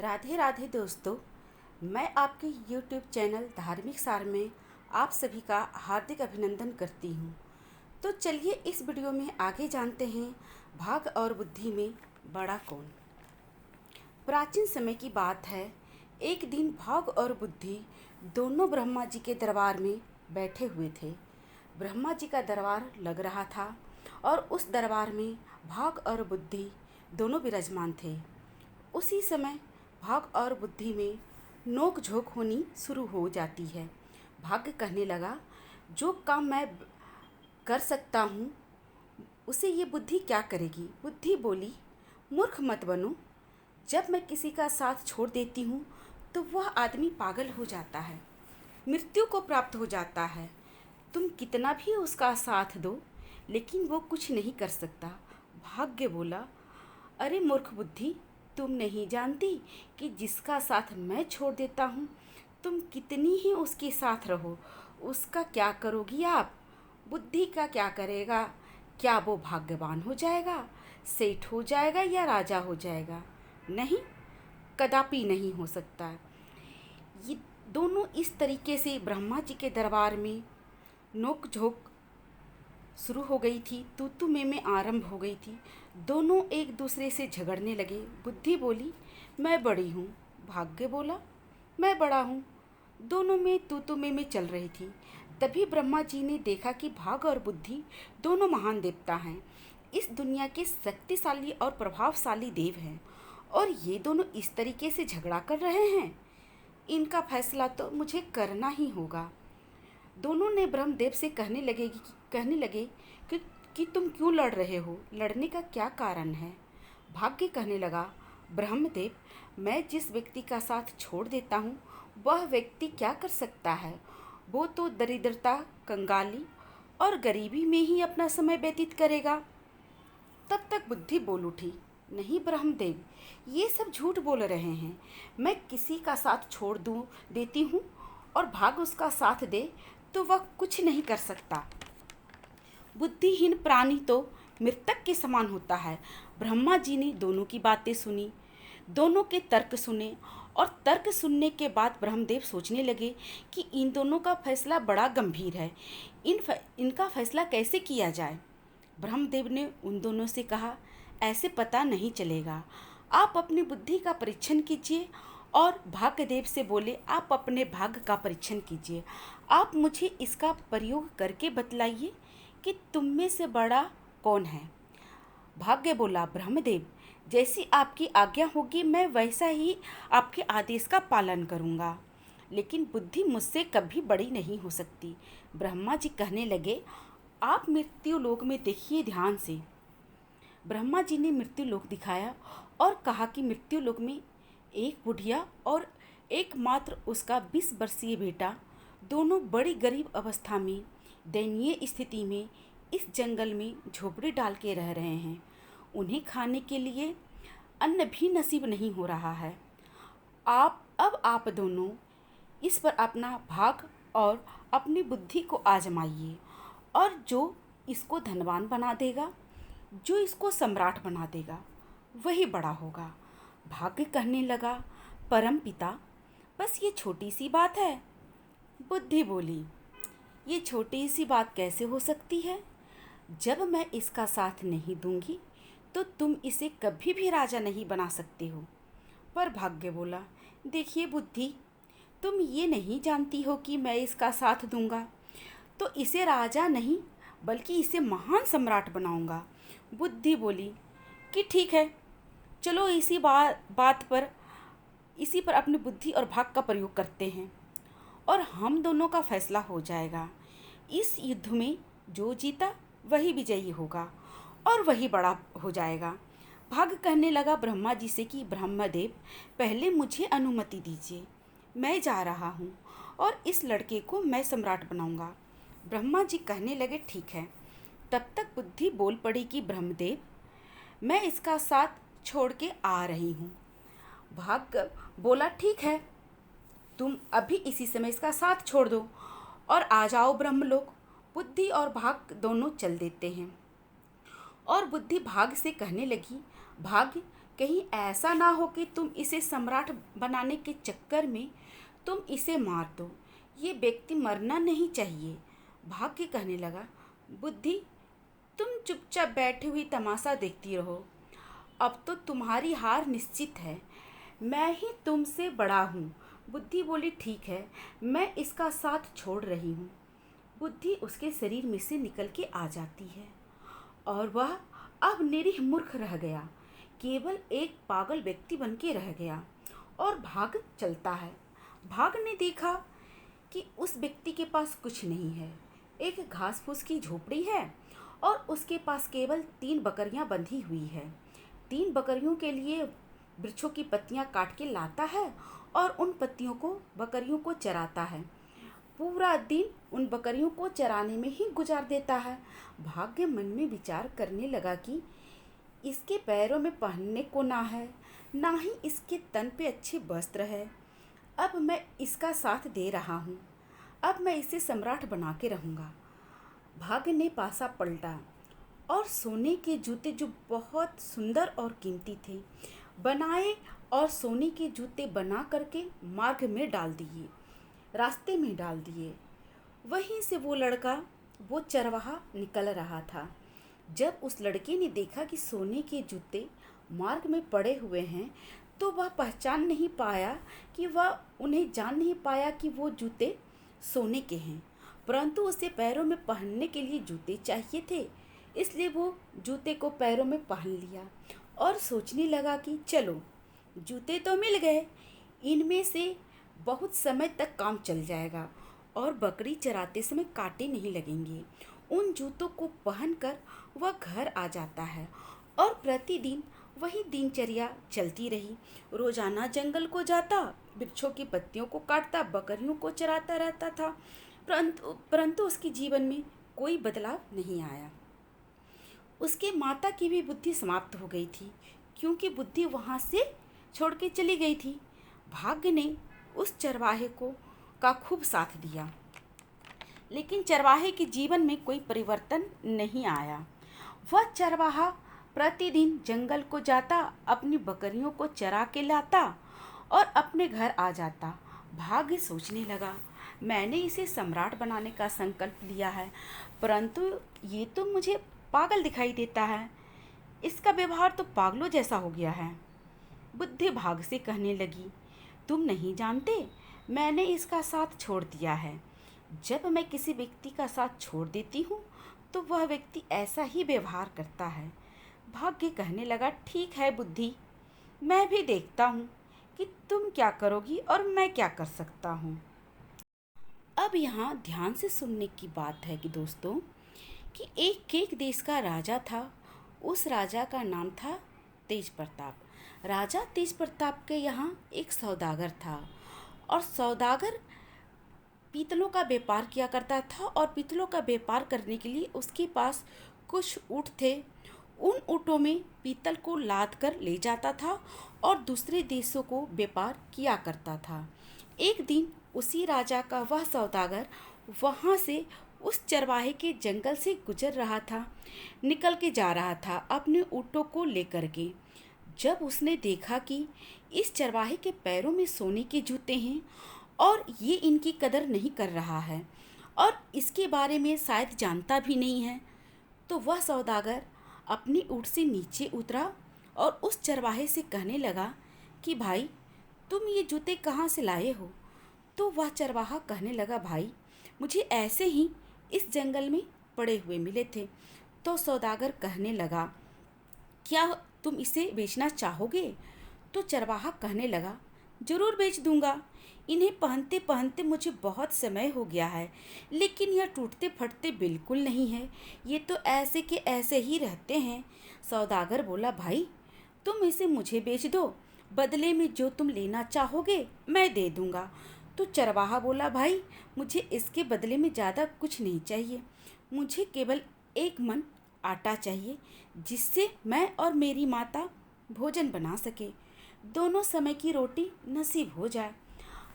राधे राधे दोस्तों, मैं आपके YouTube चैनल धार्मिक सार में आप सभी का हार्दिक अभिनंदन करती हूँ। तो चलिए इस वीडियो में आगे जानते हैं भाग और बुद्धि में बड़ा कौन। प्राचीन समय की बात है। एक दिन भाग और बुद्धि दोनों ब्रह्मा जी के दरबार में बैठे हुए थे। ब्रह्मा जी का दरबार लग रहा था और उस दरबार में भाग और बुद्धि दोनों विराजमान थे। उसी समय भाग और बुद्धि में नोक झोंक होनी शुरू हो जाती है। भाग्य कहने लगा, जो काम मैं कर सकता हूँ उसे ये बुद्धि क्या करेगी। बुद्धि बोली, मूर्ख मत बनो। जब मैं किसी का साथ छोड़ देती हूँ तो वह आदमी पागल हो जाता है, मृत्यु को प्राप्त हो जाता है। तुम कितना भी उसका साथ दो लेकिन वो कुछ नहीं कर सकता। भाग्य बोला, अरे मूर्ख बुद्धि, तुम नहीं जानती कि जिसका साथ मैं छोड़ देता हूँ तुम कितनी ही उसके साथ रहो उसका क्या करोगी आप। बुद्धि का क्या करेगा? क्या वो भाग्यवान हो जाएगा, सेठ हो जाएगा या राजा हो जाएगा? नहीं, कदापि नहीं हो सकता। ये दोनों इस तरीके से ब्रह्मा जी के दरबार में नोक झोंक शुरू हो गई थी, तू में आरंभ हो गई थी। दोनों एक दूसरे से झगड़ने लगे। बुद्धि बोली, मैं बड़ी हूँ। भाग्य बोला, मैं बड़ा हूँ। दोनों में तू में चल रही थी। तभी ब्रह्मा जी ने देखा कि भाग और बुद्धि दोनों महान देवता हैं, इस दुनिया के शक्तिशाली और प्रभावशाली देव हैं, और ये दोनों इस तरीके से झगड़ा कर रहे हैं। इनका फैसला तो मुझे करना ही होगा। दोनों ने ब्रह्मदेव से कहने लगे कि तुम क्यों लड़ रहे हो, लड़ने का क्या कारण है। भाग्य कहने लगा, ब्रह्मदेव, मैं जिस व्यक्ति का साथ छोड़ देता हूँ वह व्यक्ति क्या कर सकता है। वो तो दरिद्रता, कंगाली और गरीबी में ही अपना समय व्यतीत करेगा। तब तक बुद्धि बोल उठी, नहीं ब्रह्मदेव, ये सब झूठ बोल रहे हैं। मैं किसी का साथ छोड़ देती हूँ और भाग उसका साथ दे तो वह कुछ नहीं कर सकता। बुद्धिहीन प्राणी तो मृतक के समान होता है। ब्रह्मा जी ने दोनों की बातें सुनी, दोनों के तर्क सुने, और तर्क सुनने के बाद ब्रह्मदेव सोचने लगे कि इन दोनों का फैसला बड़ा गंभीर है। इनका फैसला कैसे किया जाए। ब्रह्मदेव ने उन दोनों से कहा, ऐसे पता नहीं चलेगा। आप अपनी बुद्धि का परीक्षण कीजिए। और भाग्यदेव से बोले, आप अपने भाग्य का परीक्षण कीजिए। आप मुझे इसका प्रयोग करके बतलाइए कि तुम में से बड़ा कौन है। भाग्य बोला, ब्रह्मदेव, जैसी आपकी आज्ञा होगी मैं वैसा ही आपके आदेश का पालन करूँगा, लेकिन बुद्धि मुझसे कभी बड़ी नहीं हो सकती। ब्रह्मा जी कहने लगे, आप मृत्यु लोक में देखिए ध्यान से। ब्रह्मा जी ने मृत्यु लोक दिखाया और कहा कि मृत्यु लोक में एक बुढ़िया और एकमात्र उसका 20 वर्षीय बेटा, दोनों बड़ी गरीब अवस्था में, दयनीय स्थिति में इस जंगल में झोपड़ी डाल के रह रहे हैं। उन्हें खाने के लिए अन्न भी नसीब नहीं हो रहा है। आप दोनों इस पर अपना भाग और अपनी बुद्धि को आजमाइए, और जो इसको धनवान बना देगा, जो इसको सम्राट बना देगा, वही बड़ा होगा। भाग्य कहने लगा, परम पिता, बस ये छोटी सी बात है। बुद्धि बोली, ये छोटी सी बात कैसे हो सकती है। जब मैं इसका साथ नहीं दूंगी तो तुम इसे कभी भी राजा नहीं बना सकते हो। पर भाग्य बोला, देखिए बुद्धि, तुम ये नहीं जानती हो कि मैं इसका साथ दूंगा तो इसे राजा नहीं बल्कि इसे महान सम्राट बनाऊंगा। बुद्धि बोली कि ठीक है, चलो इसी पर अपनी बुद्धि और भाग का प्रयोग करते हैं और हम दोनों का फैसला हो जाएगा। इस युद्ध में जो जीता वही विजयी होगा और वही बड़ा हो जाएगा। भाग कहने लगा ब्रह्मा जी से कि ब्रह्मदेव, पहले मुझे अनुमति दीजिए, मैं जा रहा हूँ और इस लड़के को मैं सम्राट बनाऊंगा। ब्रह्मा जी कहने लगे, ठीक है। तब तक बुद्धि बोल पड़ी कि ब्रह्मदेव, मैं इसका साथ छोड़ के आ रही हूँ। भाग बोला, ठीक है, तुम अभी इसी समय इसका साथ छोड़ दो और आ जाओ ब्रह्मलोक। बुद्धि और भाग दोनों चल देते हैं और बुद्धि भाग से कहने लगी, भाग, कहीं ऐसा ना हो कि तुम इसे सम्राट बनाने के चक्कर में तुम इसे मार दो। ये व्यक्ति मरना नहीं चाहिए। भाग्य कहने लगा, बुद्धि, तुम चुपचाप बैठी हुई तमाशा देखती रहो। अब तो तुम्हारी हार निश्चित है। मैं ही तुमसे बड़ा हूँ। बुद्धि बोली, ठीक है, मैं इसका साथ छोड़ रही हूँ। बुद्धि उसके शरीर में से निकल के आ जाती है और वह अब निरीह मूर्ख रह गया, केवल एक पागल व्यक्ति बन के रह गया और भाग चलता है। भाग ने देखा कि उस व्यक्ति के पास कुछ नहीं है। एक घास फूस की झोपड़ी है और उसके पास केवल 3 बकरियां बंधी हुई है। 3 बकरियों के लिए वृक्षों की पत्तियां काट के लाता है और उन पत्तियों को बकरियों को चराता है। पूरा दिन उन बकरियों को चराने में ही गुजार देता है। भाग्य मन में विचार करने लगा कि इसके पैरों में पहनने को ना है, ना ही इसके तन पे अच्छे वस्त्र है। अब मैं इसका साथ दे रहा हूँ। अब मैं इसे सम्राट बना के रहूँगा। भाग्य ने पासा पलटा और सोने के जूते, जो बहुत सुंदर और कीमती थे, बनाए और सोने के जूते बना करके मार्ग में डाल दिए, रास्ते में डाल दिए। वहीं से वो लड़का, वो चरवाहा निकल रहा था। जब उस लड़के ने देखा कि सोने के जूते मार्ग में पड़े हुए हैं, तो वह पहचान नहीं पाया कि वह उन्हें जान नहीं पाया कि वो जूते सोने के हैं, परंतु उसे पैरों में पहनने के लिए जूते चाहिए थे। इसलिए वो जूते को पैरों में पहन लिया और सोचने लगा कि चलो, जूते तो मिल गए, इनमें से बहुत समय तक काम चल जाएगा और बकरी चराते समय कांटे नहीं लगेंगे। उन जूतों को पहनकर वह घर आ जाता है और प्रतिदिन वही दिनचर्या चलती रही। रोजाना जंगल को जाता, वृक्षों की पत्तियों को काटता, बकरियों को चराता रहता था, परंतु उसके जीवन में कोई बदलाव नहीं आया। उसके माता की भी बुद्धि समाप्त हो गई थी, क्योंकि बुद्धि वहाँ से छोड़ के चली गई थी। भाग्य ने उस चरवाहे का खूब साथ दिया, लेकिन चरवाहे के जीवन में कोई परिवर्तन नहीं आया। वह चरवाहा प्रतिदिन जंगल को जाता, अपनी बकरियों को चरा के लाता और अपने घर आ जाता। भाग्य सोचने लगा, मैंने इसे सम्राट बनाने का संकल्प लिया है, परंतु ये तो मुझे पागल दिखाई देता है। इसका व्यवहार तो पागलों जैसा हो गया है। बुद्धि भाग्य से कहने लगी, तुम नहीं जानते, मैंने इसका साथ छोड़ दिया है। जब मैं किसी व्यक्ति का साथ छोड़ देती हूँ तो वह व्यक्ति ऐसा ही व्यवहार करता है। भाग्य कहने लगा, ठीक है बुद्धि, मैं भी देखता हूँ कि तुम क्या करोगी और मैं क्या कर सकता हूँ। अब यहाँ ध्यान से सुनने की बात है कि दोस्तों, कि एक देश का राजा था। उस राजा का नाम था तेज प्रताप। राजा तेज प्रताप के यहाँ एक सौदागर था और सौदागर पीतलों का व्यापार किया करता था और पीतलों का व्यापार करने के लिए उसके पास कुछ ऊँट थे। उन ऊँटों में पीतल को लाद कर ले जाता था और दूसरे देशों को व्यापार किया करता था। एक दिन उसी राजा का वह सौदागर वहाँ से उस चरवाहे के जंगल से गुजर रहा था, निकल के जा रहा था अपने ऊँटों को लेकर के। जब उसने देखा कि इस चरवाहे के पैरों में सोने के जूते हैं और ये इनकी कदर नहीं कर रहा है और इसके बारे में शायद जानता भी नहीं है, तो वह सौदागर अपनी ऊँट से नीचे उतरा और उस चरवाहे से कहने लगा कि भाई, तुम ये जूते कहाँ से लाए हो? तो वह चरवाहा कहने लगा, भाई, मुझे ऐसे ही इस जंगल में पड़े हुए मिले थे। तो सौदागर कहने लगा, क्या तुम इसे बेचना चाहोगे? तो चरवाहा कहने लगा, जरूर बेच दूंगा। इन्हें पहनते पहनते मुझे बहुत समय हो गया है, लेकिन यह टूटते फटते बिल्कुल नहीं है। ये तो ऐसे के ऐसे ही रहते हैं। सौदागर बोला, भाई, तुम इसे मुझे बेच दो, बदले में जो तुम लेना चाहोगे मैं दे दूंगा। तो चरवाहा बोला, भाई, मुझे इसके बदले में ज़्यादा कुछ नहीं चाहिए। मुझे केवल 1 मन आटा चाहिए, जिससे मैं और मेरी माता भोजन बना सके, दोनों समय की रोटी नसीब हो जाए।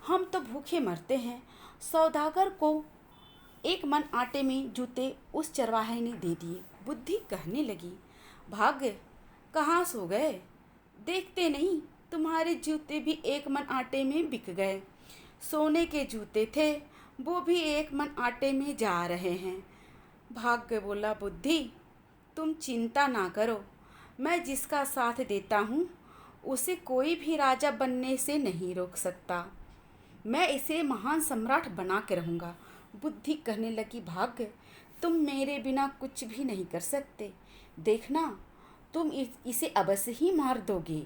हम तो भूखे मरते हैं। सौदागर को 1 मन आटे में जूते उस चरवाहे ने दे दिए। बुद्धि कहने लगी, भाग्य, कहाँ सो गए? देखते नहीं, तुम्हारे जूते भी एक मन आटे में बिक गए। सोने के जूते थे, वो भी एक मन आटे में जा रहे हैं। भाग्य बोला, बुद्धि तुम चिंता ना करो, मैं जिसका साथ देता हूँ उसे कोई भी राजा बनने से नहीं रोक सकता। मैं इसे महान सम्राट बना के रहूँगा। बुद्धि कहने लगी, भाग्य तुम मेरे बिना कुछ भी नहीं कर सकते। देखना, तुम इसे अवश्य ही मार दोगे।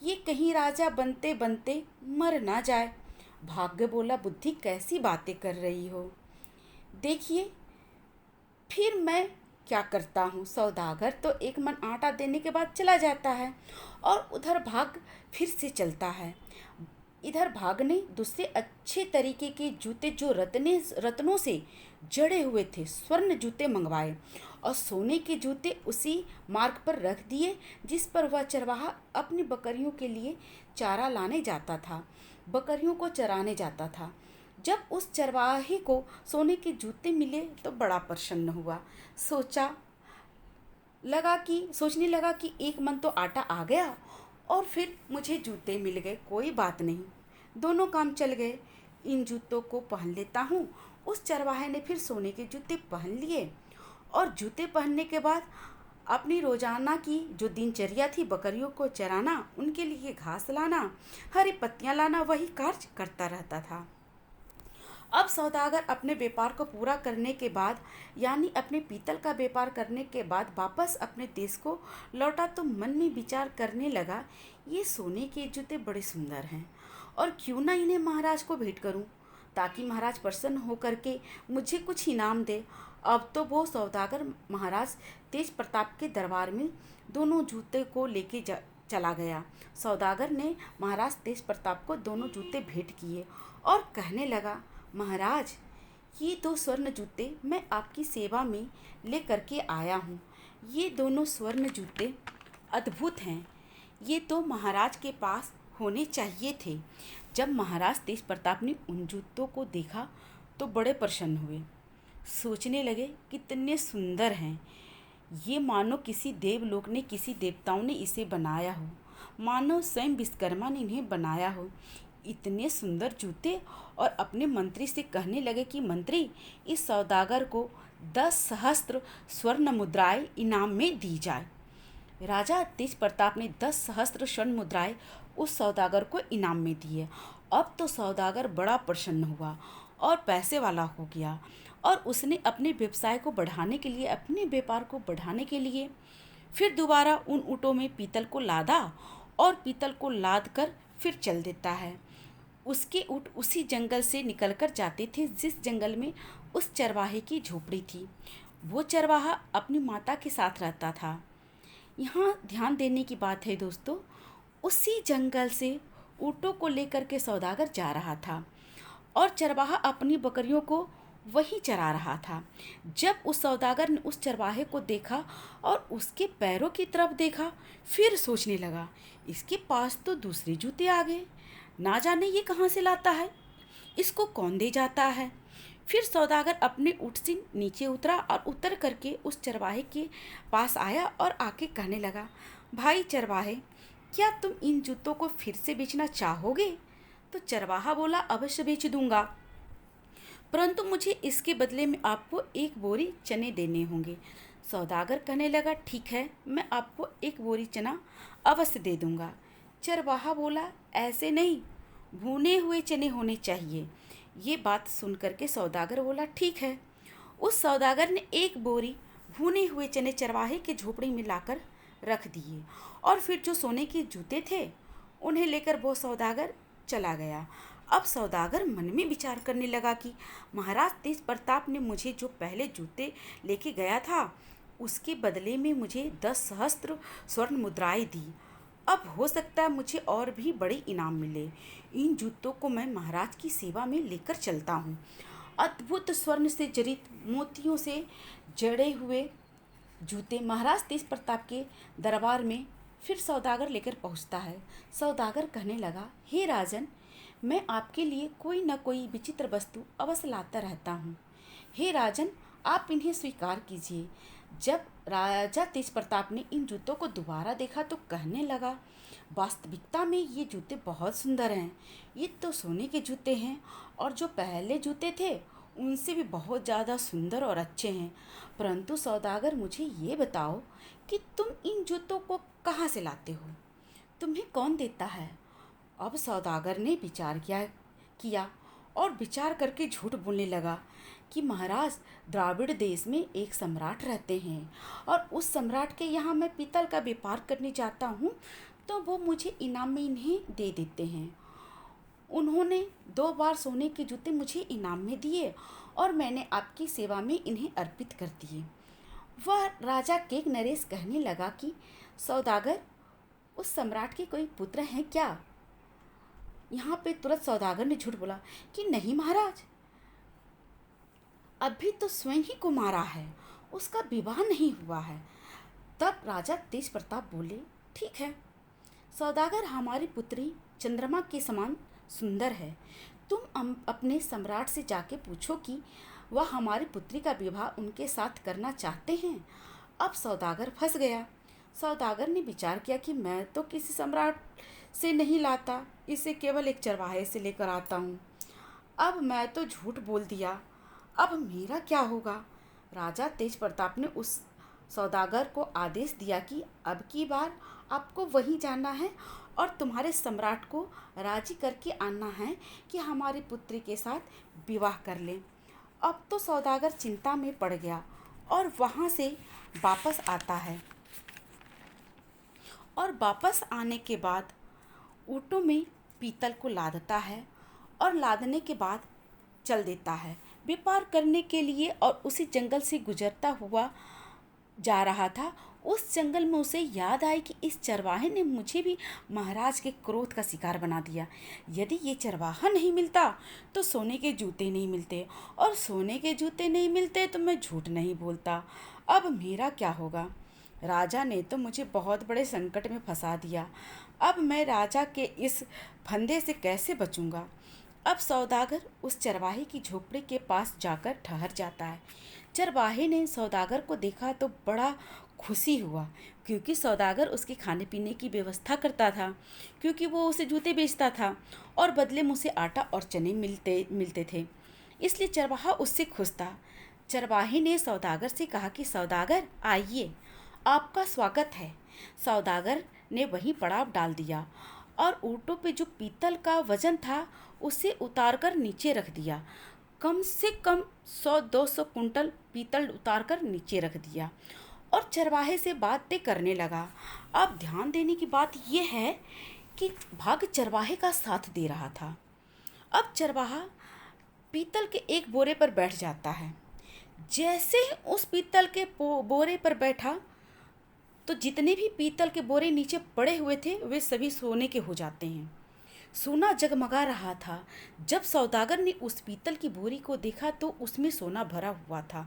ये कहीं राजा बनते बनते मर ना जाए। भाग्य बोला, बुद्धि कैसी बातें कर रही हो। देखिए फिर मैं क्या करता हूँ। सौदागर तो एक मन आटा देने के बाद चला जाता है और उधर भाग फिर से चलता है। इधर भाग ने दूसरे अच्छे तरीके के जूते जो रत्नों से जड़े हुए थे, स्वर्ण जूते मंगवाए और सोने के जूते उसी मार्ग पर रख दिए जिस पर वह चरवाहा अपनी बकरियों के लिए चारा लाने जाता था, बकरियों को चराने जाता था। जब उस चरवाहे को सोने के जूते मिले तो बड़ा प्रसन्न हुआ। सोचने लगा कि एक मन तो आटा आ गया और फिर मुझे जूते मिल गए, कोई बात नहीं, दोनों काम चल गए। इन जूतों को पहन लेता हूँ। उस चरवाहे ने फिर सोने के जूते पहन लिए और जूते पहनने के बाद अपनी रोजाना की जो दिनचर्या थी, बकरियों को चराना, उनके लिए घास लाना, हरी पत्तियाँ लाना, वही कार्य करता रहता था। अब सौदागर अपने व्यापार को पूरा करने के बाद, यानी अपने पीतल का व्यापार करने के बाद वापस अपने देश को लौटा तो मन में विचार करने लगा, ये सोने के जूते बड़े सुंदर हैं और क्यों ना इन्हें महाराज को भेंट करूं, ताकि महाराज प्रसन्न होकर के मुझे कुछ इनाम दे। अब तो वो सौदागर महाराज तेज प्रताप के दरबार में दोनों जूते को लेके चला गया। सौदागर ने महाराज तेज प्रताप को दोनों जूते भेंट किए और कहने लगा, महाराज ये दो स्वर्ण जूते मैं आपकी सेवा में ले करके आया हूँ। ये दोनों स्वर्ण जूते अद्भुत हैं, ये तो महाराज के पास होने चाहिए थे। जब महाराज तेज प्रताप ने उन जूतों को देखा तो बड़े प्रसन्न हुए। सोचने लगे कितने सुंदर हैं, ये मानो किसी देवलोक ने, किसी देवताओं ने इसे बनाया हो, मानो स्वयं विश्वकर्मा ने इन्हें बनाया हो। इतने सुंदर जूते। और अपने मंत्री से कहने लगे कि मंत्री, इस सौदागर को 10 सहस्त्र स्वर्ण मुद्राएं इनाम में दी जाए। राजा तेज प्रताप ने 10 सहस्त्र स्वर्ण मुद्राएं उस सौदागर को इनाम में दिए। अब तो सौदागर बड़ा प्रसन्न हुआ और पैसे वाला हो गया और उसने अपने व्यवसाय को बढ़ाने के लिए, अपने व्यापार को बढ़ाने के लिए फिर दोबारा उन ऊँटों में पीतल को लादा और पीतल को लाद कर फिर चल देता है। उसके ऊँट उसी जंगल से निकलकर जाते थे जिस जंगल में उस चरवाहे की झोपड़ी थी। वो चरवाहा अपनी माता के साथ रहता था। यहाँ ध्यान देने की बात है दोस्तों, उसी जंगल से ऊँटों को लेकर के सौदागर जा रहा था और चरवाहा अपनी बकरियों को वहीं चरा रहा था। जब उस सौदागर ने उस चरवाहे को देखा और उसके पैरों की तरफ देखा, फिर सोचने लगा, इसके पास तो दूसरे जूते आ गए, ना जाने ये कहाँ से लाता है, इसको कौन दे जाता है। फिर सौदागर अपने ऊँट से नीचे उतरा और उतर करके उस चरवाहे के पास आया और आके कहने लगा, भाई चरवाहे, क्या तुम इन जूतों को फिर से बेचना चाहोगे? तो चरवाहा बोला, अवश्य बेच दूंगा, परंतु मुझे इसके बदले में आपको 1 बोरी चने देने होंगे। सौदागर कहने लगा, ठीक है, मैं आपको 1 बोरी चना अवश्य दे दूंगा। चरवाहा बोला, ऐसे नहीं, भुने हुए चने होने चाहिए। ये बात सुन करके सौदागर बोला, ठीक है। उस सौदागर ने 1 बोरी भुने हुए चने चरवाहे के झोपड़ी में लाकर रख दिए और फिर जो सोने के जूते थे उन्हें लेकर वो सौदागर चला गया। अब सौदागर मन में विचार करने लगा कि महाराज तेज प्रताप ने मुझे जो पहले जूते लेके गया था उसके बदले में मुझे 10 सहस्त्र स्वर्ण मुद्राएं दी। अब हो सकता है मुझे और भी बड़े इनाम मिले। इन जूतों को मैं महाराज की सेवा में लेकर चलता हूँ। अद्भुत स्वर्ण से जड़ित मोतियों से जड़े हुए जूते महाराज तेज प्रताप के दरबार में फिर सौदागर लेकर पहुँचता है। सौदागर कहने लगा, हे राजन, मैं आपके लिए कोई न कोई विचित्र वस्तु अवश्य लाता रहता हूँ। हे राजन, आप इन्हें स्वीकार कीजिए। जब राजा तेज प्रताप ने इन जूतों को दोबारा देखा तो कहने लगा, वास्तविकता में ये जूते बहुत सुंदर हैं। ये तो सोने के जूते हैं और जो पहले जूते थे उनसे भी बहुत ज़्यादा सुंदर और अच्छे हैं। परंतु सौदागर, मुझे ये बताओ कि तुम इन जूतों को कहाँ से लाते हो? तुम्हें कौन देता है? अब सौदागर ने विचार किया और विचार करके झूठ बोलने लगा कि महाराज, द्राविड़ देश में एक सम्राट रहते हैं और उस सम्राट के यहाँ मैं पीतल का व्यापार करने जाता हूँ तो वो मुझे इनाम में इन्हें दे देते हैं। उन्होंने 2 बार सोने के जूते मुझे इनाम में दिए और मैंने आपकी सेवा में इन्हें अर्पित कर दिए। वह राजा केक नरेश कहने लगा कि सौदागर, उस सम्राट के कोई पुत्र हैं क्या? यहाँ पे तुरंत सौदागर ने झूठ बोला कि नहीं महाराज, अभी तो स्वयं ही कुमारा है, उसका विवाह नहीं हुआ है। तब राजा तेज प्रताप बोले, ठीक है सौदागर, हमारी पुत्री चंद्रमा के समान सुंदर है। तुम अपने सम्राट से जाके पूछो कि वह हमारी पुत्री का विवाह उनके साथ करना चाहते हैं। अब सौदागर फंस गया। सौदागर ने विचार किया कि मैं तो किसी सम्राट से नहीं लाता, इसे केवल एक चरवाहे से लेकर आता हूँ। अब मैं तो झूठ बोल दिया, अब मेरा क्या होगा? राजा तेज प्रताप ने उस सौदागर को आदेश दिया कि अब की बार आपको वहीं जाना है और तुम्हारे सम्राट को राजी करके आना है कि हमारी पुत्री के साथ विवाह कर लें। अब तो सौदागर चिंता में पड़ गया और वहाँ से वापस आता है और वापस आने के बाद ऊँटों में पीतल को लादता है और लादने के बाद चल देता है व्यापार करने के लिए। और उसी जंगल से गुजरता हुआ जा रहा था। उस जंगल में उसे याद आई कि इस चरवाहे ने मुझे भी महाराज के क्रोध का शिकार बना दिया। यदि ये चरवाहा नहीं मिलता तो सोने के जूते नहीं मिलते, और सोने के जूते नहीं मिलते तो मैं झूठ नहीं बोलता। अब मेरा क्या होगा? राजा ने तो मुझे बहुत बड़े संकट में फंसा दिया। अब मैं राजा के इस फंदे से कैसे बचूंगा? अब सौदागर उस चरवाहे की झोपड़ी के पास जाकर ठहर जाता है। चरवाहे ने सौदागर को देखा तो बड़ा खुशी हुआ, क्योंकि सौदागर उसके खाने पीने की व्यवस्था करता था, क्योंकि वो उसे जूते बेचता था और बदले में उसे आटा और चने मिलते थे। इसलिए चरवाहा उससे खुश था। चरवाहे ने सौदागर से कहा कि सौदागर आइए, आपका स्वागत है। सौदागर ने वहीं पड़ाव डाल दिया और ऊँटों पे जो पीतल का वजन था उसे उतारकर नीचे रख दिया। कम से कम 100-200 कुंटल पीतल उतारकर नीचे रख दिया और चरवाहे से बातें करने लगा। अब ध्यान देने की बात यह है कि भाग चरवाहे का साथ दे रहा था। अब चरवाहा पीतल के एक बोरे पर बैठ जाता है। जैसे ही उस पीतल के बोरे पर बैठा तो जितने भी पीतल के बोरे नीचे पड़े हुए थे वे सभी सोने के हो जाते हैं। सोना जगमगा रहा था। जब सौदागर ने उस पीतल की बोरी को देखा तो उसमें सोना भरा हुआ था।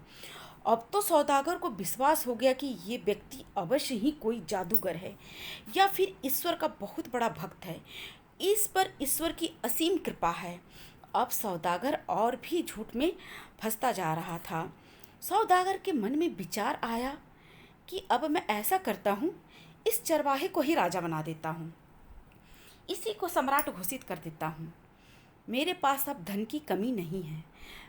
अब तो सौदागर को विश्वास हो गया कि ये व्यक्ति अवश्य ही कोई जादूगर है या फिर ईश्वर का बहुत बड़ा भक्त है। इस पर ईश्वर की असीम कृपा है। अब सौदागर और भी झूठ में फंसता जा रहा था। सौदागर के मन में विचार आया कि अब मैं ऐसा करता हूँ, इस चरवाहे को ही राजा बना देता हूँ, इसी को सम्राट घोषित कर देता हूँ। मेरे पास अब धन की कमी नहीं है।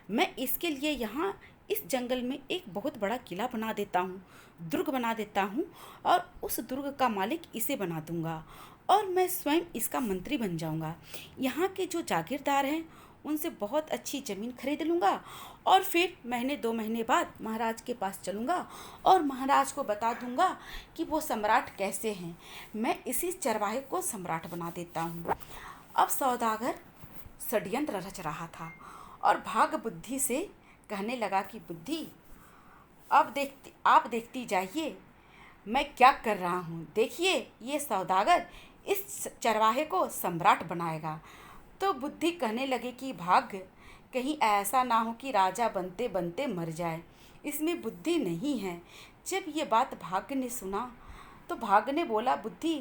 मैं इसके लिए यहाँ इस जंगल में एक बहुत बड़ा किला बना देता हूँ, दुर्ग बना देता हूँ और उस दुर्ग का मालिक इसे बना दूँगा और मैं स्वयं इसका मंत्री बन जाऊँगा। यहाँ के जो जागीरदार हैं उनसे बहुत अच्छी ज़मीन खरीद लूँगा और फिर 1-2 महीने बाद महाराज के पास चलूँगा और महाराज को बता दूँगा कि वो सम्राट कैसे हैं। मैं इसी चरवाहे को सम्राट बना देता हूँ। अब सौदागर षड्यंत्र रच रहा था और भाग बुद्धि से कहने लगा कि बुद्धि, अब आप देखती जाइए मैं क्या कर रहा हूँ। देखिए, ये सौदागर इस चरवाहे को सम्राट बनाएगा। तो बुद्धि कहने लगे कि भाग्य, कहीं ऐसा ना हो कि राजा बनते बनते मर जाए, इसमें बुद्धि नहीं है। जब ये बात भाग्य ने सुना तो भाग्य ने बोला, बुद्धि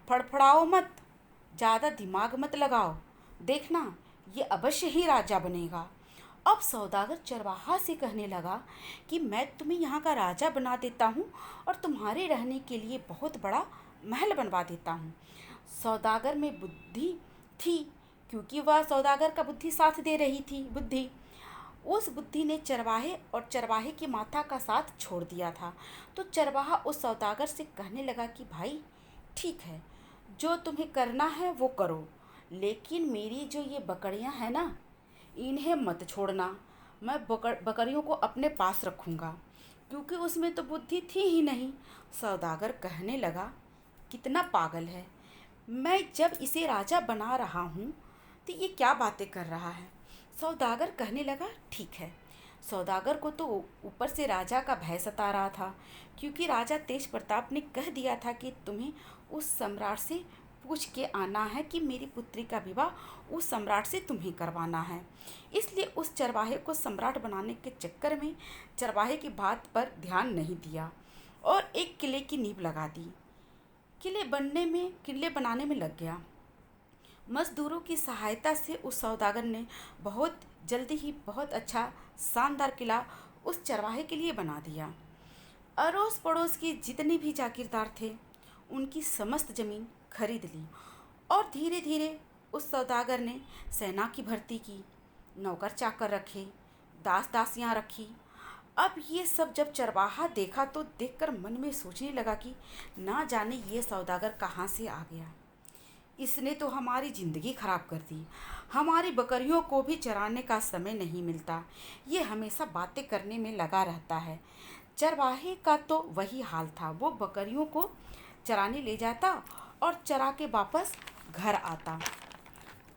फड़फड़ाओ मत, ज़्यादा दिमाग मत लगाओ, देखना ये अवश्य ही राजा बनेगा। अब सौदागर चरवाहा से कहने लगा कि मैं तुम्हें यहाँ का राजा बना देता हूँ और तुम्हारे रहने के लिए बहुत बड़ा महल बनवा देता हूँ। सौदागर में बुद्धि थी, क्योंकि वह सौदागर का बुद्धि साथ दे रही थी। बुद्धि उस बुद्धि ने चरवाहे और चरवाहे की माता का साथ छोड़ दिया था। तो चरवाहा उस सौदागर से कहने लगा कि भाई ठीक है, जो तुम्हें करना है वो करो, लेकिन मेरी जो ये बकरियां हैं ना, इन्हें मत छोड़ना। मैं बकरियों को अपने पास रखूँगा, क्योंकि उसमें तो बुद्धि थी ही नहीं। सौदागर कहने लगा कितना पागल है, मैं जब इसे राजा बना रहा हूँ तो ये क्या बातें कर रहा है। सौदागर कहने लगा ठीक है। सौदागर को तो ऊपर से राजा का भय सता रहा था, क्योंकि राजा तेज प्रताप ने कह दिया था कि तुम्हें उस सम्राट से पूछ के आना है कि मेरी पुत्री का विवाह उस सम्राट से तुम्हें करवाना है। इसलिए उस चरवाहे को सम्राट बनाने के चक्कर में चरवाहे की बात पर ध्यान नहीं दिया और एक किले की नींव लगा दी। किले बनाने में लग गया। मजदूरों की सहायता से उस सौदागर ने बहुत जल्दी ही बहुत अच्छा शानदार किला उस चरवाहे के लिए बना दिया। अड़ोस पड़ोस के जितने भी जागीरदार थे, उनकी समस्त जमीन खरीद ली और धीरे धीरे उस सौदागर ने सेना की भर्ती की, नौकर चाकर रखे, दास दासियां रखी। अब ये सब जब चरवाहा देखा तो देखकर मन में सोचने लगा कि ना जाने ये सौदागर कहाँ से आ गया। इसने तो हमारी ज़िंदगी खराब कर दी। हमारी बकरियों को भी चराने का समय नहीं मिलता। ये हमेशा बातें करने में लगा रहता है। चरवाहे का तो वही हाल था। वो बकरियों को चराने ले जाता और चरा के वापस घर आता।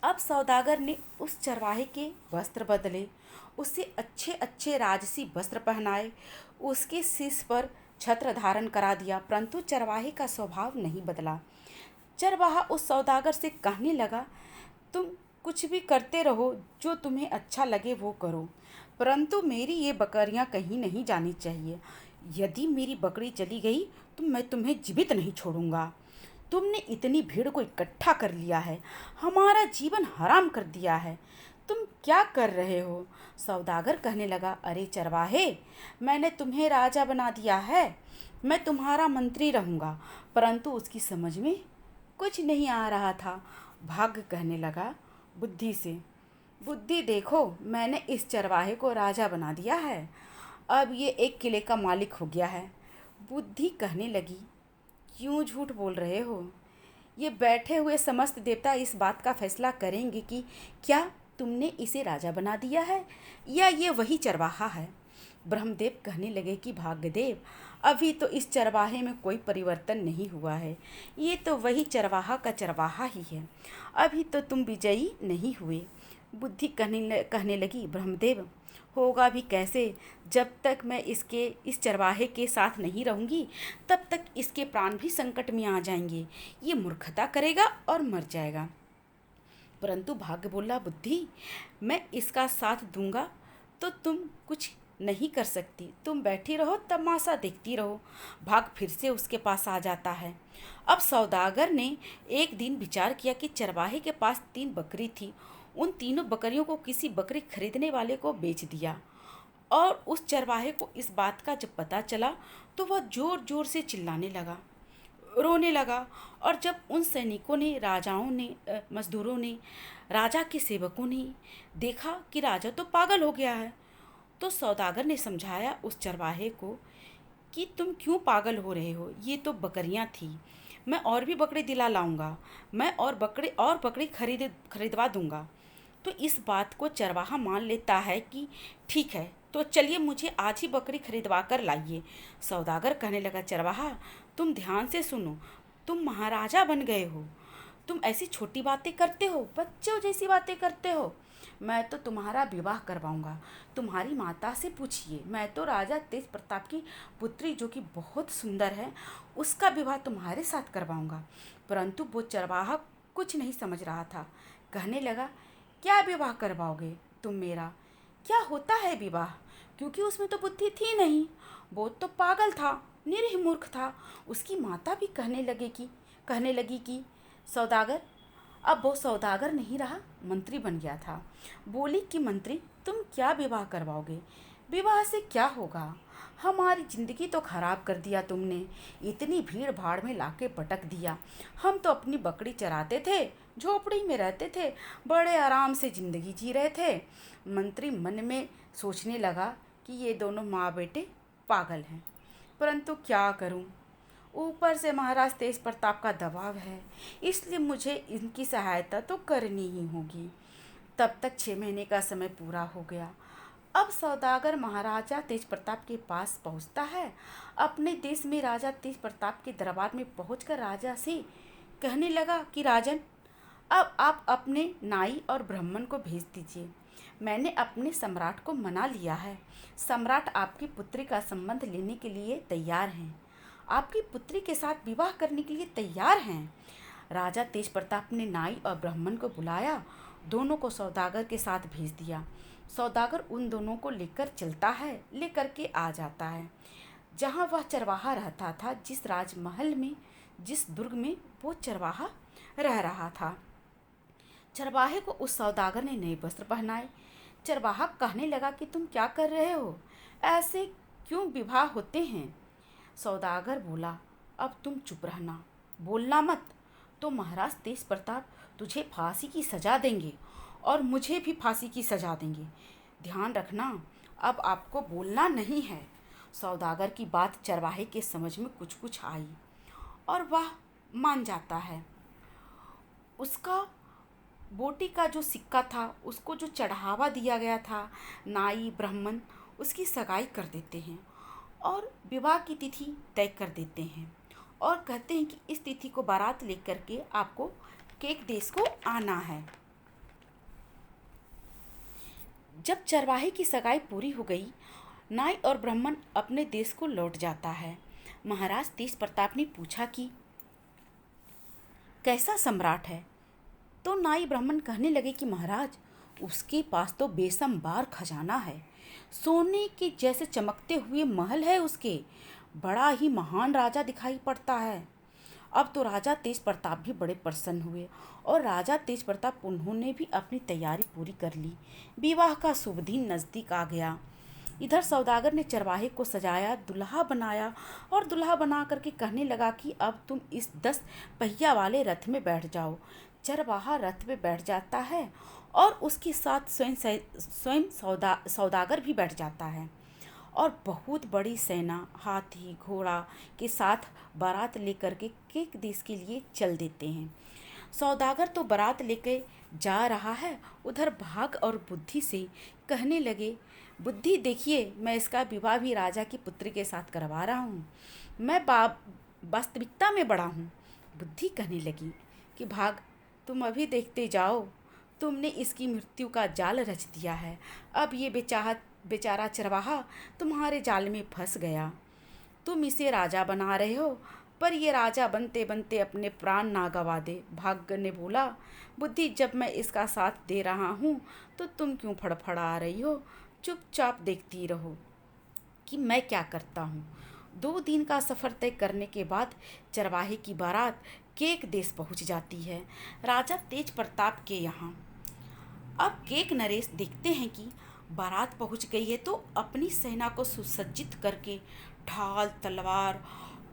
अब सौदागर ने उस चरवाहे के वस्त्र बदले, उसे अच्छे अच्छे राजसी वस्त्र पहनाए, उसके शीश पर छत्र धारण करा दिया, परंतु चरवाहे का स्वभाव नहीं बदला। चरवाहा उस सौदागर से कहने लगा, तुम कुछ भी करते रहो, जो तुम्हें अच्छा लगे वो करो, परंतु मेरी ये बकरियां कहीं नहीं जानी चाहिए। यदि मेरी बकरी चली गई तो मैं तुम्हें जीवित नहीं छोड़ूंगा। तुमने इतनी भीड़ को इकट्ठा कर लिया है, हमारा जीवन हराम कर दिया है। तुम क्या कर रहे हो? सौदागर कहने लगा, अरे चरवाहे, मैंने तुम्हें राजा बना दिया है, मैं तुम्हारा मंत्री रहूँगा। परंतु उसकी समझ में कुछ नहीं आ रहा था। भाग्य कहने लगा बुद्धि से, बुद्धि देखो, मैंने इस चरवाहे को राजा बना दिया है, अब ये एक किले का मालिक हो गया है। बुद्धि कहने लगी, क्यों झूठ बोल रहे हो? ये बैठे हुए समस्त देवता इस बात का फैसला करेंगे कि क्या तुमने इसे राजा बना दिया है या ये वही चरवाहा है। ब्रह्मदेव कहने लगे कि भाग्यदेव, अभी तो इस चरवाहे में कोई परिवर्तन नहीं हुआ है, ये तो वही चरवाहा का चरवाहा ही है, अभी तो तुम विजयी नहीं हुए। बुद्धि कहने लगी, ब्रह्मदेव, होगा भी कैसे? जब तक मैं इस चरवाहे के साथ नहीं रहूँगी तब तक इसके प्राण भी संकट में आ जाएंगे। ये मूर्खता करेगा और मर जाएगा। परंतु भाग्य बोला, बुद्धि, मैं इसका साथ दूंगा तो तुम कुछ नहीं कर सकती, तुम बैठी रहो, तमाशा देखती रहो। भाग फिर से उसके पास आ जाता है। अब सौदागर ने एक दिन विचार किया कि चरवाहे के पास 3 बकरी थी, उन तीनों बकरियों को किसी बकरी खरीदने वाले को बेच दिया। और उस चरवाहे को इस बात का जब पता चला तो वह जोर जोर से चिल्लाने लगा, रोने लगा। और जब उन सैनिकों ने, राजाओं ने, मजदूरों ने, राजा के सेवकों ने देखा कि राजा तो पागल हो गया है, तो सौदागर ने समझाया उस चरवाहे को कि तुम क्यों पागल हो रहे हो, ये तो बकरियां थी, मैं और भी बकरी दिला लाऊंगा, मैं और बकरी खरीदवा दूंगा। तो इस बात को चरवाहा मान लेता है कि ठीक है, तो चलिए मुझे आज ही बकरी खरीदवा कर लाइए। सौदागर कहने लगा, चरवाहा, तुम ध्यान से सुनो, तुम महाराजा बन गए हो, तुम ऐसी छोटी बातें करते हो, बच्चों जैसी बातें करते हो। मैं तो तुम्हारा विवाह करवाऊंगा, तुम्हारी माता से पूछिए, मैं तो राजा तेज प्रताप की पुत्री जो कि बहुत सुंदर है, उसका विवाह तुम्हारे साथ करवाऊंगा। परंतु वो चरवाहा कुछ नहीं समझ रहा था। कहने लगा, क्या विवाह करवाओगे तुम मेरा? क्या होता है विवाह? क्योंकि उसमें तो बुद्धि थी नहीं, वो तो पागल था, निरीह मूर्ख था। उसकी माता भी कहने लगी कि सौदागर, अब वो सौदागर नहीं रहा, मंत्री बन गया था। बोली कि मंत्री, तुम क्या विवाह करवाओगे? विवाह से क्या होगा? हमारी जिंदगी तो खराब कर दिया तुमने। इतनी भीड़ भाड़ में लाके पटक दिया। हम तो अपनी बकरी चराते थे, झोपड़ी में रहते थे, बड़े आराम से जिंदगी जी रहे थे। मंत्री मन में सोचने लगा कि ये दोनों माँ बेटे पागल हैं। परंतु क्या करूं? ऊपर से महाराज तेज प्रताप का दबाव है, इसलिए मुझे इनकी सहायता तो करनी ही होगी। तब तक 6 महीने का समय पूरा हो गया। अब सौदागर महाराजा तेज प्रताप के पास पहुंचता है। अपने देश में राजा तेज प्रताप के दरबार में पहुंचकर राजा से कहने लगा कि राजन, अब आप अपने नाई और ब्राह्मण को भेज दीजिए। मैंने अपने सम्राट को मना लिया है। सम्राट आपकी पुत्री का संबंध लेने के लिए तैयार हैं, आपकी पुत्री के साथ विवाह करने के लिए तैयार हैं। राजा तेज प्रताप ने नाई और ब्राह्मण को बुलाया, दोनों को सौदागर के साथ भेज दिया। सौदागर उन दोनों को लेकर चलता है, लेकर के आ जाता है जहाँ वह चरवाहा रहता था, जिस राजमहल में, जिस दुर्ग में वो चरवाहा रह रहा था। चरवाहे को उस सौदागर ने नए वस्त्र पहनाए। चरवाहा कहने लगा कि तुम क्या कर रहे हो? ऐसे क्यों विवाह होते हैं? सौदागर बोला, अब तुम चुप रहना, बोलना मत, तो महाराज तेज प्रताप तुझे फांसी की सजा देंगे और मुझे भी फांसी की सजा देंगे। ध्यान रखना, अब आपको बोलना नहीं है। सौदागर की बात चरवाहे के समझ में कुछ कुछ आई और वह मान जाता है। उसका बोटी का जो सिक्का था, उसको जो चढ़ावा दिया गया था, नाई ब्राह्मण उसकी सगाई कर देते हैं और विवाह की तिथि तय कर देते हैं और कहते हैं कि इस तिथि को बारात लेकर के आपको केक देश को आना है। जब चरवाहे की सगाई पूरी हो गई, नाई और ब्राह्मण अपने देश को लौट जाता है। महाराज तेज प्रताप ने पूछा कि कैसा सम्राट है? तो नाई ब्राह्मण कहने लगे कि महाराज, उसके पास तो बेशुमार खजाना है, सोने के जैसे चमकते हुए महल है उसके, बड़ा ही महान राजा दिखाई पड़ता है। अब तो राजा तेज प्रताप भी बड़े प्रसन्न हुए और राजा तेज प्रताप उन्होंने भी अपनी तैयारी पूरी कर ली। विवाह का शुभ दिन नज़दीक आ गया। इधर सौदागर ने चरवाहे को सजाया, दुल्हा बनाया और दुल्हा बना करके कहने लगा कि अब तुम इस 10 पहिया वाले रथ में बैठ जाओ। चरवाहा रथ में बैठ जाता है और उसके साथ स्वयं सौदागर भी बैठ जाता है और बहुत बड़ी सेना हाथी घोड़ा के साथ बारात लेकर के केक देश के लिए चल देते हैं। सौदागर तो बारात लेके जा रहा है, उधर भाग और बुद्धि से कहने लगे, बुद्धि देखिए, मैं इसका विवाह भी राजा की पुत्री के साथ करवा रहा हूँ, मैं वास्तविकता में बड़ा हूँ। बुद्धि कहने लगी कि भाग, तुम अभी देखते जाओ, तुमने इसकी मृत्यु का जाल रच दिया है। अब ये बेचारा चरवाहा तुम्हारे जाल में फंस गया। तुम इसे राजा बना रहे हो, पर ये राजा बनते बनते अपने प्राण ना गवा दे। भाग ने बोला, बुद्धि, जब मैं इसका साथ दे रहा हूँ तो तुम क्यों फड़फड़ा रही हो? चुपचाप देखती रहो कि मैं क्या करता हूँ। 2 दिन का सफ़र तय करने के बाद चरवाहे की बारात केक देश पहुँच जाती है, राजा तेज प्रताप के यहाँ। अब केक नरेश देखते हैं कि बारात पहुँच गई है, तो अपनी सेना को सुसज्जित करके ढाल तलवार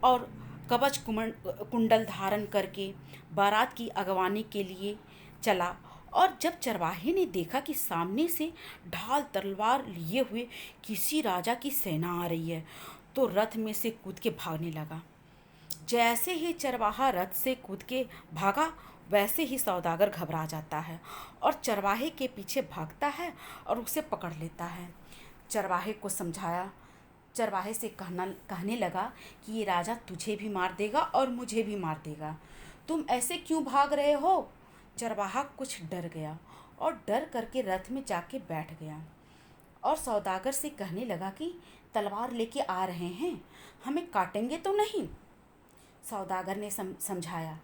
और कवच कुंडल धारण करके बारात की अगवानी के लिए चला। और जब चरवाहे ने देखा कि सामने से ढाल तलवार लिए हुए किसी राजा की सेना आ रही है, तो रथ में से कूद के भागने लगा। जैसे ही चरवाहा रथ से कूद के भागा, वैसे ही सौदागर घबरा जाता है और चरवाहे के पीछे भागता है और उसे पकड़ लेता है। चरवाहे को समझाया, चरवाहे से कहने लगा कि ये राजा तुझे भी मार देगा और मुझे भी मार देगा, तुम ऐसे क्यों भाग रहे हो? चरवाहा कुछ डर गया और डर करके रथ में जाके बैठ गया और सौदागर से कहने लगा कि तलवार लेके आ रहे हैं, हमें काटेंगे तो नहीं? सौदागर ने समझाया,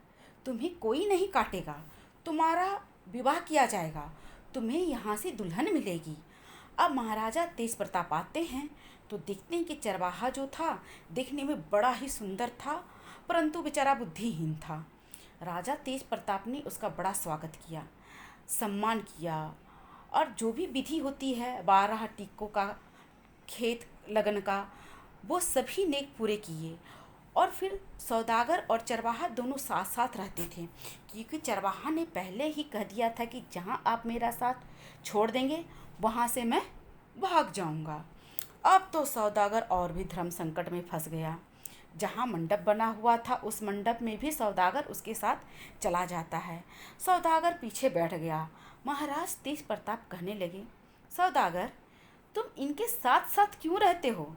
तुम्हें कोई नहीं काटेगा, तुम्हारा विवाह किया जाएगा, तुम्हें यहाँ से दुल्हन मिलेगी। अब महाराजा तेज प्रताप आते हैं तो देखते हैं कि चरवाहा जो था देखने में बड़ा ही सुंदर था, परंतु बेचारा बुद्धिहीन था। राजा तेज प्रताप ने उसका बड़ा स्वागत किया, सम्मान किया और जो भी विधि होती है 12 टीकों का खेत लगन का, वो सभी नेक पूरे किए। और फिर सौदागर और चरवाहा दोनों साथ साथ रहते थे, क्योंकि चरवाहा ने पहले ही कह दिया था कि जहाँ आप मेरा साथ छोड़ देंगे वहाँ से मैं भाग जाऊँगा। अब तो सौदागर और भी धर्म संकट में फंस गया। जहाँ मंडप बना हुआ था उस मंडप में भी सौदागर उसके साथ चला जाता है। सौदागर पीछे बैठ गया। महाराज तेज प्रताप कहने लगे, सौदागर, तुम इनके साथ साथ क्यों रहते हो?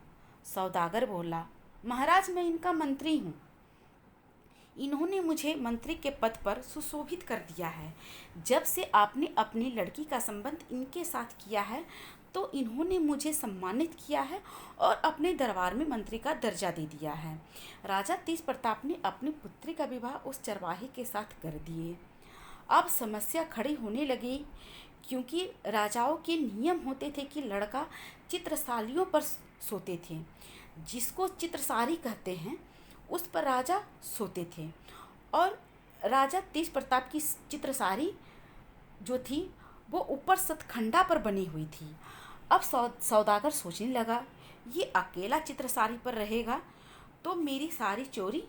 सौदागर बोला, महाराज, मैं इनका मंत्री हूँ। इन्होंने मुझे मंत्री के पद पर सुशोभित कर दिया है। जब से आपने अपनी लड़की का संबंध इनके साथ किया है तो इन्होंने मुझे सम्मानित किया है और अपने दरबार में मंत्री का दर्जा दे दिया है। राजा तेज प्रताप ने अपनी पुत्री का विवाह उस चरवाहे के साथ कर दिए। अब समस्या खड़ी होने लगी, क्योंकि राजाओं के नियम होते थे कि लड़का चित्रशालियों पर सोते थे। जिसको चित्रसारी कहते हैं उस पर राजा सोते थे। और राजा तेज प्रताप की चित्रसारी जो थी वो ऊपर सतखंडा पर बनी हुई थी। अब सौदागर सोचने लगा, ये अकेला चित्रसारी पर रहेगा तो मेरी सारी चोरी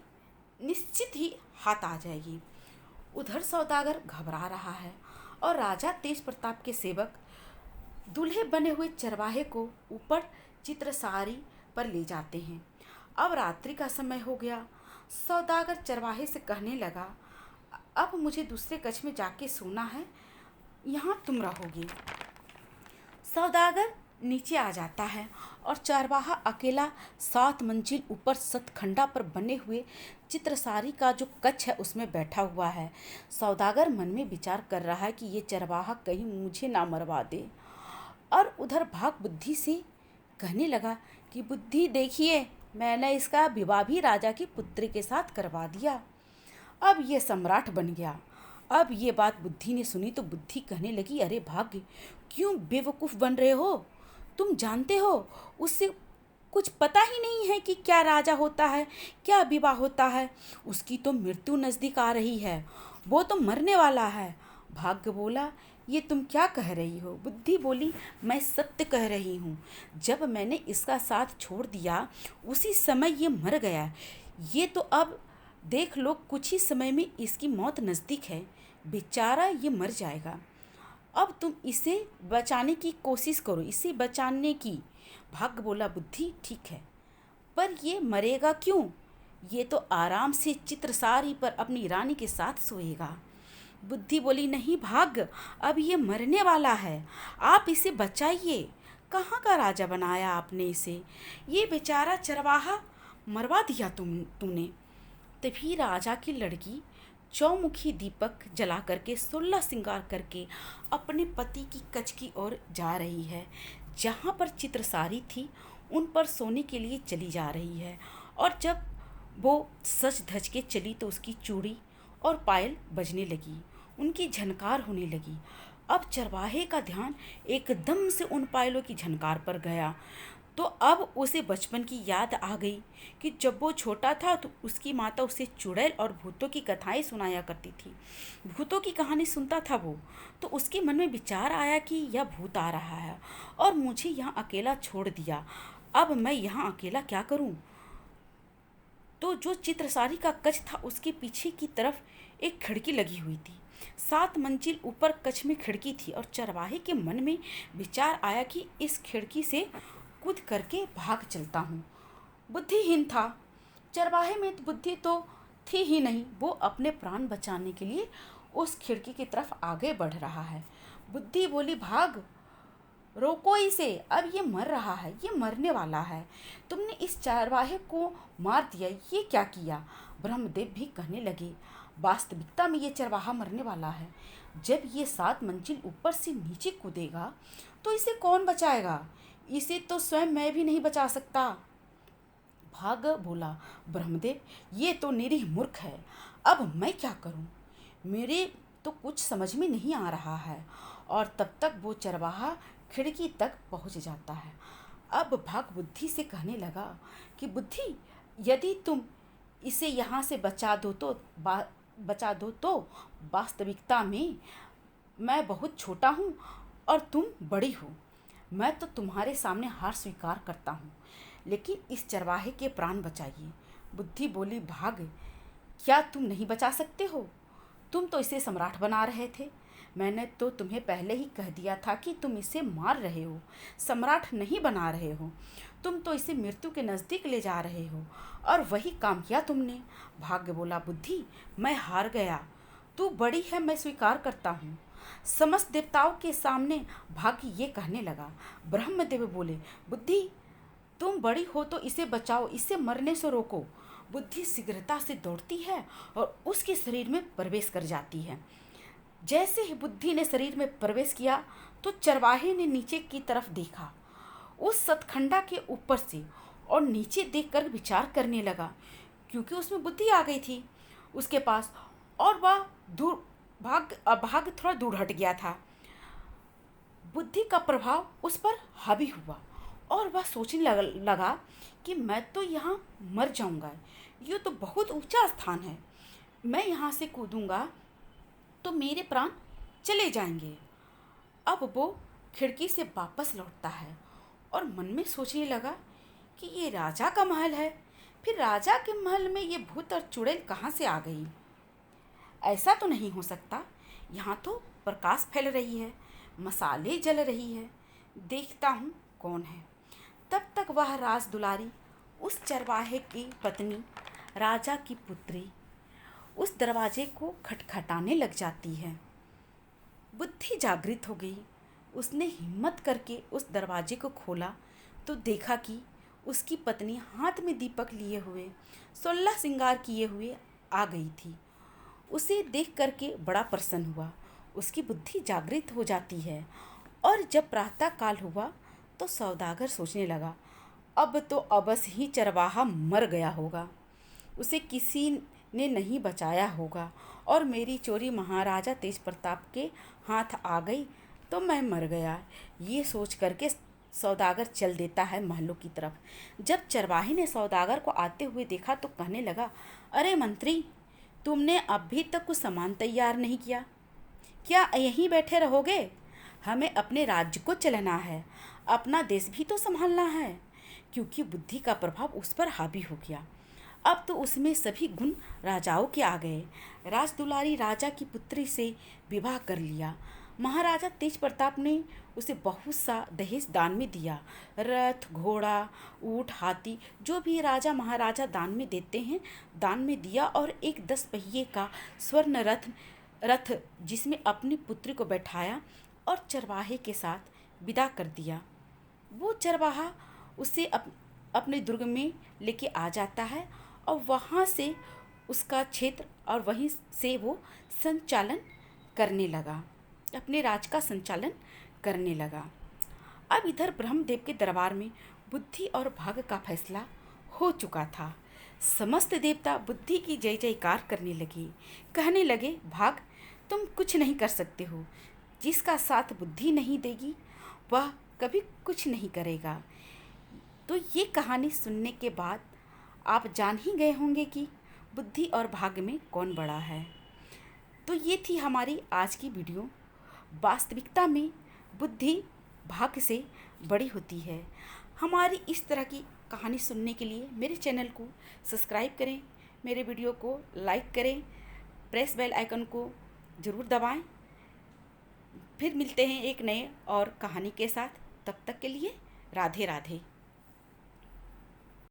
निश्चित ही हाथ आ जाएगी। उधर सौदागर घबरा रहा है और राजा तेज प्रताप के सेवक दूल्हे बने हुए चरवाहे को ऊपर चित्रसारी पर ले जाते हैं। अब रात्रि का समय हो गया। सौदागर चरवाहे से कहने लगा, अब मुझे दूसरे कक्ष में जाके सोना है, यहाँ तुम रहोगे। सौदागर नीचे आ जाता है और चरवाहा अकेला 7 मंजिल ऊपर सतखंडा पर बने हुए चित्रसारी का जो कक्ष है उसमें बैठा हुआ है। सौदागर मन में विचार कर रहा है कि ये चरवाहा कहीं मुझे ना मरवा दे। और उधर भाग बुद्धि से कहने लगा कि बुद्धि, देखिए, मैंने इसका विवाह भी राजा की पुत्री के साथ करवा दिया। अब ये सम्राट बन गया। अब ये बात बुद्धि ने सुनी तो बुद्धि कहने लगी, अरे भाग्य, क्यों बेवकूफ़ बन रहे हो? तुम जानते हो उससे कुछ पता ही नहीं है कि क्या राजा होता है, क्या विवाह होता है। उसकी तो मृत्यु नज़दीक आ रही है, वो तो मरने वाला है। भाग्य बोला, ये तुम क्या कह रही हो? बुद्धि बोली, मैं सत्य कह रही हूँ। जब मैंने इसका साथ छोड़ दिया उसी समय ये मर गया। ये तो अब देख लो, कुछ ही समय में इसकी मौत नज़दीक है। बेचारा ये मर जाएगा। अब तुम इसे बचाने की कोशिश करो, इसे बचाने की। भाग्य बोला, बुद्धि ठीक है, पर ये मरेगा क्यों? ये तो आराम से चित्रसारी पर अपनी रानी के साथ सोएगा। बुद्धि बोली, नहीं भाग्य, अब ये मरने वाला है, आप इसे बचाइए। कहाँ का राजा बनाया आपने इसे? ये बेचारा चरवाहा मरवा दिया तुमने। तभी राजा की लड़की चौमुखी दीपक जला करके 16 श्रृंगार करके अपने पति की कक्ष की ओर जा रही है। जहाँ पर चित्रसारी थी उन पर सोने के लिए चली जा रही है। और जब वो सज धज के चली तो उसकी चूड़ी और पायल बजने लगी, उनकी झनकार होने लगी। अब चरवाहे का ध्यान एकदम से उन पायलों की झनकार पर गया तो अब उसे बचपन की याद आ गई कि जब वो छोटा था तो उसकी माता उसे चुड़ैल और भूतों की कथाएं सुनाया करती थी। भूतों की कहानी सुनता था वो, तो उसके मन में विचार आया कि यह भूत आ रहा है और मुझे यहाँ अकेला छोड़ दिया। अब मैं यहाँ अकेला क्या करूँ? तो जो चित्रसारी का कक्ष था उसके पीछे की तरफ एक खिड़की लगी हुई थी। 7 मंजिल ऊपर कक्ष में खिड़की थी और चरवाहे के मन में विचार आया कि इस खिड़की से कूद करके भाग चलता हूँ। बुद्धिहीन था, चरवाहे में बुद्धि तो थी ही नहीं। वो अपने प्राण बचाने के लिए उस खिड़की की तरफ आगे बढ़ रहा है। बुद्धि बोली, भाग, रोको इसे, अब ये मर रहा है, ये मरने वाला है। तुमने इस चरवाहे को मार दिया, ये क्या किया? ब्रह्मदेव भी कहने लगे, वास्तविकता में ये चरवाहा मरने वाला है। जब ये 7 मंजिल ऊपर से नीचे कूदेगा तो इसे कौन बचाएगा? इसे तो स्वयं मैं भी नहीं बचा सकता। भाग बोला, ब्रह्मदेव, ये तो निरीह मूर्ख है, अब मैं क्या करूं? मेरे तो कुछ समझ में नहीं आ रहा है। और तब तक वो चरवाहा खिड़की तक पहुंच जाता है। अब भाग बुद्धि से कहने लगा कि बुद्धि, यदि तुम इसे यहाँ से बचा दो तो वास्तविकता में मैं बहुत छोटा हूँ और तुम बड़ी हो। मैं तो तुम्हारे सामने हार स्वीकार करता हूँ, लेकिन इस चरवाहे के प्राण बचाइए। बुद्धि बोली, भाग, क्या तुम नहीं बचा सकते हो? तुम तो इसे सम्राट बना रहे थे। मैंने तो तुम्हें पहले ही कह दिया था कि तुम इसे मार रहे हो, सम्राट नहीं बना रहे हो। तुम तो इसे मृत्यु के नज़दीक ले जा रहे हो, और वही काम किया तुमने। भाग्य बोला, बुद्धि, मैं हार गया। तू बड़ी है, मैं स्वीकार करता हूँ। समस्त देवताओं के सामने भाग्य ये कहने लगा। ब्रह्मदेव बोले, बुद्धि, तुम बड़ी हो तो इसे बचाओ, इसे मरने से रोको। बुद्धि शीघ्रता से दौड़ती है और उसके शरीर में प्रवेश कर जाती है। जैसे ही बुद्धि ने शरीर में प्रवेश किया तो चरवाहे ने नीचे की तरफ देखा, उस सतखंडा के ऊपर से, और नीचे देखकर विचार करने लगा, क्योंकि उसमें बुद्धि आ गई थी उसके पास, और वह दूर भाग थोड़ा दूर हट गया था। बुद्धि का प्रभाव उस पर हावी हुआ और वह सोचने लगा कि मैं तो यहाँ मर जाऊँगा, ये तो बहुत ऊंचा स्थान है, मैं यहाँ से कूदूँगा तो मेरे प्राण चले जाएंगे। अब वो खिड़की से वापस लौटता है और मन में सोचने लगा कि ये राजा का महल है, फिर राजा के महल में ये भूत और चुड़ैल कहाँ से आ गई? ऐसा तो नहीं हो सकता, यहाँ तो प्रकाश फैल रही है, मसाले जल रही है, देखता हूँ कौन है। तब तक वह राज दुलारी, उस चरवाहे की पत्नी, राजा की पुत्री, उस दरवाजे को खटखटाने लग जाती है। बुद्धि जागृत हो गई। उसने हिम्मत करके उस दरवाजे को खोला तो देखा कि उसकी पत्नी हाथ में दीपक लिए हुए, 16 श्रृंगार किए हुए आ गई थी। उसे देख करके बड़ा प्रसन्न हुआ। उसकी बुद्धि जागृत हो जाती है, और जब प्रातः काल हुआ तो सौदागर सोचने लगा, अब तो अवश्य ही चरवाहा मर गया होगा, उसे किसी ने नहीं बचाया होगा, और मेरी चोरी महाराजा तेज प्रताप के हाथ आ गई तो मैं मर गया। ये सोच करके सौदागर चल देता है महलों की तरफ। जब चरवाहे ने सौदागर को आते हुए देखा तो कहने लगा, अरे मंत्री, तुमने अभी तक कुछ सामान तैयार नहीं किया, क्या यहीं बैठे रहोगे? हमें अपने राज्य को चलाना है, अपना देश भी तो संभालना है। क्योंकि बुद्धि का प्रभाव उस पर हावी हो गया। अब तो उसमें सभी गुण राजाओं के आ गए। राजदुलारी राजा की पुत्री से विवाह कर लिया। महाराजा तेज प्रताप ने उसे बहुत सा दहेज दान में दिया। रथ, घोड़ा, ऊँट, हाथी, जो भी राजा महाराजा दान में देते हैं, दान में दिया, और एक 10 पहिए का स्वर्ण रथ जिसमें अपनी पुत्री को बैठाया और चरवाहे के साथ विदा कर दिया। वो चरवाहा उसे अपने दुर्ग में लेके आ जाता है, और वहाँ से उसका क्षेत्र, और वहीं से वो संचालन करने लगा, अपने राज का संचालन करने लगा। अब इधर ब्रह्मदेव के दरबार में बुद्धि और भाग का फैसला हो चुका था। समस्त देवता बुद्धि की जय जयकार करने लगे, कहने लगे, भाग, तुम कुछ नहीं कर सकते हो, जिसका साथ बुद्धि नहीं देगी वह कभी कुछ नहीं करेगा। तो ये कहानी सुनने के बाद आप जान ही गए होंगे कि बुद्धि और भाग्य में कौन बड़ा है। तो ये थी हमारी आज की वीडियो। वास्तविकता में बुद्धि भाग्य से बड़ी होती है। हमारी इस तरह की कहानी सुनने के लिए मेरे चैनल को सब्सक्राइब करें, मेरे वीडियो को लाइक करें, प्रेस बेल आइकन को ज़रूर दबाएं। फिर मिलते हैं एक नए और कहानी के साथ। तब तक के लिए राधे राधे।